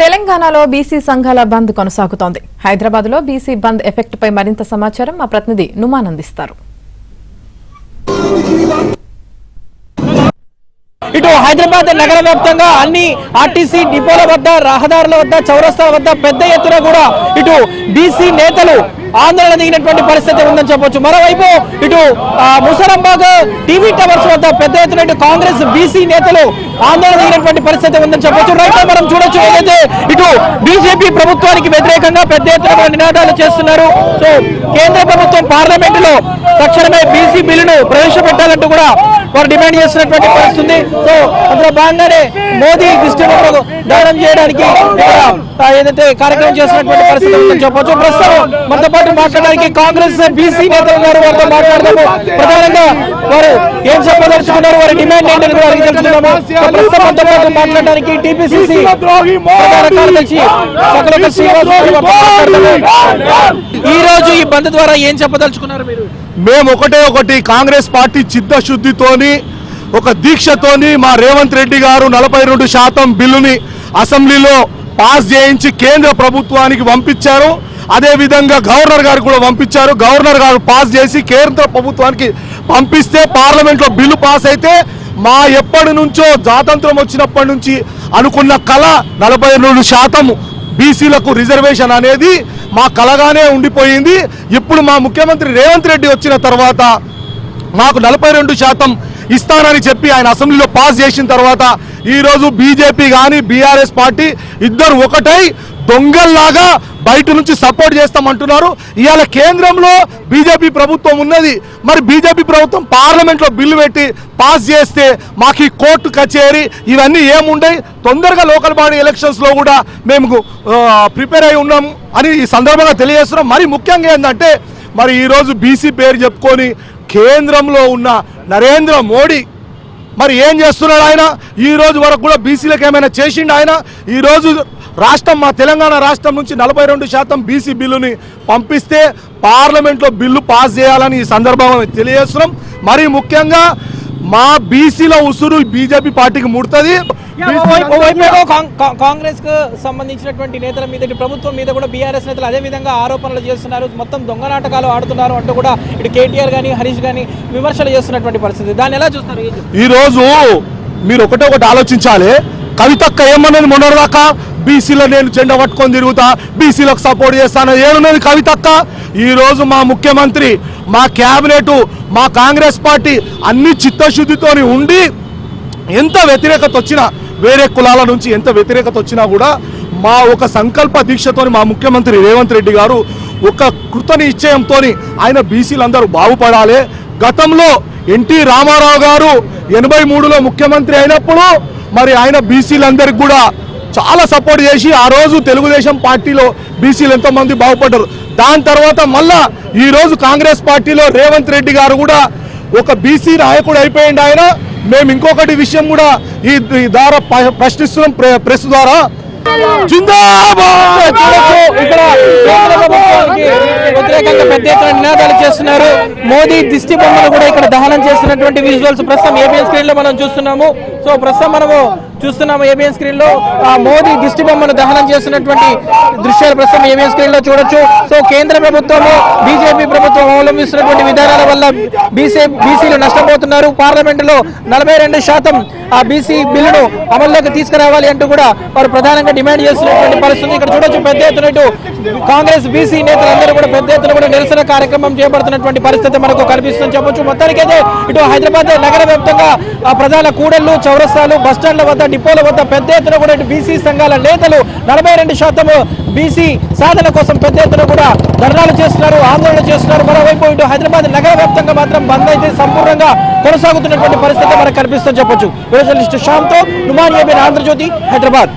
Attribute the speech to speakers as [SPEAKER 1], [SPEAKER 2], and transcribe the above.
[SPEAKER 1] తెలంగాణలో బీసీ సంఘాల బంద్ కొనసాగుతోంది. హైదరాబాద్లో బీసీ బంద్ ఎఫెక్ట్ పై మరింత సమాచారం మా ప్రతినిధి నుమాన్ అందిస్తారు.
[SPEAKER 2] ఇటు హైదరాబాద్ నగర వ్యాప్తంగా అన్ని ఆర్టీసీ డిపోల వద్ద, రహదారుల వద్ద, చౌరస్తాల వద్ద పెద్ద ఎత్తున కూడా ఇటు బీసీ నేతలు ఆందోళన దిగినటువంటి పరిస్థితి ఉందని చెప్పొచ్చు. మరోవైపు ఇటు ముసరంబాగ్ టీవీ టవర్స్ వద్ద పెద్ద ఎత్తున ఇటు కాంగ్రెస్ బీసీ నేతలు ఆందోళన దిగినటువంటి పరిస్థితి ఉందని చెప్పొచ్చు. రైట్ మనం చూడొచ్చు, ఏదైతే ఇటు బీజేపీ ప్రభుత్వానికి వ్యతిరేకంగా పెద్ద ఎత్తున నినాదాలు చేస్తున్నారు. సో కేంద్ర ప్రభుత్వం పార్లమెంటులో తక్షణమే బీసీ బిల్లును ప్రవేశపెట్టాలంటూ కూడా వారు డిమాండ్ చేస్తున్నటువంటి పరిస్థితి. సో అందులో భాగంగానే మోదీ దిష్టి బొమ్మను దానం చేయడానికి ఏదైతే కార్యక్రమం చేస్తున్నటువంటి పరిస్థితి ఉందని చెప్పొచ్చు. ప్రస్తుతం మనతో పాటు మాట్లాడడానికి కాంగ్రెస్ బీసీ నేతలు ఉన్నారు, వారితో మాట్లాడదాము. ప్రధానంగా వారు ఏం చెప్పదలుచుకున్నారు, వారి డిమాండ్ ఏంటని కూడా అడిగి తెలుసుకున్నాము. ప్రస్తుతం మనతో పాటు మాట్లాడడానికి టీపీసీసీ ప్రధాన కార్యదర్శి సకలక శ్రీనివాస్ ఈ రోజు ఈ బంద్ ద్వారా ఏం చెప్పదలుచుకున్నారు మీరు?
[SPEAKER 3] మేము ఒకటి కాంగ్రెస్ పార్టీ చిత్తశుద్ధితోని ఒక దీక్షతోని మా రేవంత్ రెడ్డి గారు 42% బిల్లుని అసెంబ్లీలో పాస్ చేయించి కేంద్ర ప్రభుత్వానికి పంపించారు. అదేవిధంగా గవర్నర్ గారు కూడా పంపించారు. గవర్నర్ గారు పాస్ చేసి కేంద్ర ప్రభుత్వానికి పంపిస్తే పార్లమెంట్లో బిల్లు పాస్ అయితే మా ఎప్పటి నుంచో స్వాతంత్రం వచ్చినప్పటి నుంచి అనుకున్న కళ 42% బీసీలకు రిజర్వేషన్ అనేది మా కలగానే ఉండిపోయింది. ఇప్పుడు మా ముఖ్యమంత్రి రేవంత్ రెడ్డి వచ్చిన తర్వాత మాకు 42% ఇస్తానని చెప్పి ఆయన అసెంబ్లీలో పాస్ చేసిన తర్వాత ఈరోజు బీజేపీ కానీ బీఆర్ఎస్ పార్టీ ఇద్దరు ఒకటై దొంగల్లాగా బయట నుంచి సపోర్ట్ చేస్తామంటున్నారు. ఇవాళ కేంద్రంలో బీజేపీ ప్రభుత్వం ఉన్నది. మరి బీజేపీ ప్రభుత్వం పార్లమెంట్లో బిల్లు పెట్టి పాస్ చేస్తే మాకు ఈ కోర్టు కచేరీ ఇవన్నీ ఏముండయి. తొందరగా లోకల్ బాడీ ఎలక్షన్స్లో కూడా మేము ప్రిపేర్ అయి ఉన్నాం అని ఈ సందర్భంగా తెలియజేస్తున్నాం. మరి ముఖ్యంగా ఏంటంటే మరి ఈరోజు బీసీ పేరు చెప్పుకొని కేంద్రంలో ఉన్న నరేంద్ర మోడీ మరి ఏం చేస్తున్నాడు? ఆయన ఈ రోజు వరకు కూడా బీసీలకు ఏమైనా చేసిండు? ఆయన ఈరోజు రాష్ట్రం మా తెలంగాణ రాష్ట్రం నుంచి 42% బీసీ బిల్లుని పంపిస్తే పార్లమెంట్లో బిల్లు పాస్ చేయాలని ఈ సందర్భంగా తెలియజేస్తున్నాం. మరి ముఖ్యంగా మా బీసీల ఉసురు బీజేపీ పార్టీకి ముడుతుంది.
[SPEAKER 2] కాంగ్రెస్ కు సంబంధించినటువంటి నేతల మీద, ప్రభుత్వం మీద కూడా బీఆర్ఎస్ నేతలు అదే విధంగా ఆరోపణలు చేస్తున్నారు. మొత్తం దొంగ నాటకాలు ఆడుతున్నారు అంటూ కూడా ఇటు కేటీఆర్ గానీ హరీష్ గానీ విమర్శలు చేస్తున్నటువంటి పరిస్థితి. దాన్ని ఎలా చూస్తారు?
[SPEAKER 3] ఈ రోజు మీరు ఒకటి ఆలోచించాలి. కవితక్క ఏమన్నది మొన్నటిదాకా బీసీలో నేను జెండా పట్టుకొని తిరుగుతా, బీసీలకు సపోర్ట్ చేస్తాను ఏమున్నది కవితక్క? ఈరోజు మా ముఖ్యమంత్రి, మా క్యాబినెట్, మా కాంగ్రెస్ పార్టీ అన్ని చిత్తశుద్ధితోని ఉండి ఎంత వ్యతిరేకత వచ్చినా, వేరే కులాల నుంచి ఎంత వ్యతిరేకత వచ్చినా కూడా మా ఒక సంకల్ప దీక్షతోని మా ముఖ్యమంత్రి రేవంత్ రెడ్డి గారు ఒక కృత నిశ్చయంతో ఆయన బీసీలందరూ బాగుపడాలి. గతంలో ఎన్టీ రామారావు గారు 83లో ముఖ్యమంత్రి అయినప్పుడు మరి ఆయన బీసీలందరికీ కూడా చాలా సపోర్ట్ చేసి ఆ రోజు తెలుగుదేశం పార్టీలో బీసీలు ఎంతోమంది బాగుపడ్డారు. దాని తర్వాత మళ్ళా ఈరోజు కాంగ్రెస్ పార్టీలో రేవంత్ రెడ్డి గారు కూడా ఒక బీసీ నాయకుడు అయిపోయింది ఆయన. మేము ఇంకొకటి విషయం కూడా ఈ ద్వారా ప్రశ్నిస్తున్నాం ప్రెస్ ద్వారా.
[SPEAKER 2] ఇక్కడ వ్యతిరేకంగా పెద్ద ఎత్తున నినాదాలు చేస్తున్నారు. మోదీ దిష్టి బొమ్మను కూడా ఇక్కడ దహనం చేస్తున్నటువంటి విజువల్స్ ప్రస్తుతం ఏబిఎన్ స్క్రీన్ లో మనం చూస్తున్నాము. సో ప్రస్తుతం మనము చూస్తున్నాము ఏబిఎన్ స్క్రీన్ లో మోదీ దిష్టి బొమ్మను దహనం చేస్తున్నటువంటి దృశ్యాలు ప్రస్తుతం ఏబిఎన్ స్క్రీన్ లో చూడొచ్చు. సో కేంద్ర ప్రభుత్వము, బీజేపీ ప్రభుత్వం అవలంబిస్తున్నటువంటి విధానాల వల్ల బీసీలు నష్టపోతున్నారు. పార్లమెంటులో 42% ఆ బీసీ బిల్లును అమల్లోకి తీసుకురావాలి అంటూ కూడా వారు ప్రధానంగా డిమాండ్ చేస్తున్నటువంటి పరిస్థితి ఇక్కడ చూడొచ్చు. పెద్ద ఎత్తున ఇటు కాంగ్రెస్ బీసీ నేతలందరూ కూడా పెద్ద ఎత్తున కూడా నిరసన కార్యక్రమం చేపడుతున్నటువంటి పరిస్థితి మనకు కనిపిస్తుందని చెప్పొచ్చు. మొత్తానికైతే ఇటు హైదరాబాద్ నగర వ్యాప్తంగా ప్రధాన కూడళ్లు, చౌరస్తాలు, బస్టాండ్ల వద్ద, డిపోల వద్ద పెద్ద ఎత్తున కూడా ఇటు బీసీ సంఘాల నేతలు 42% బీసీ సాధన కోసం పెద్ద ఎత్తున కూడా ధర్నాలు చేస్తున్నారు, ఆందోళన చేస్తున్నారు. మరోవైపు ఇటు హైదరాబాద్ నగర వ్యాప్తంగా మాత్రం బంద్ అయితే సంపూర్ణంగా కొనసాగుతున్నటువంటి పరిస్థితి మనకు కనిపిస్తుందని చెప్పొచ్చు. Journalist శ్యామ్తో Numan ABN Andhra Jyothi, Hyderabad.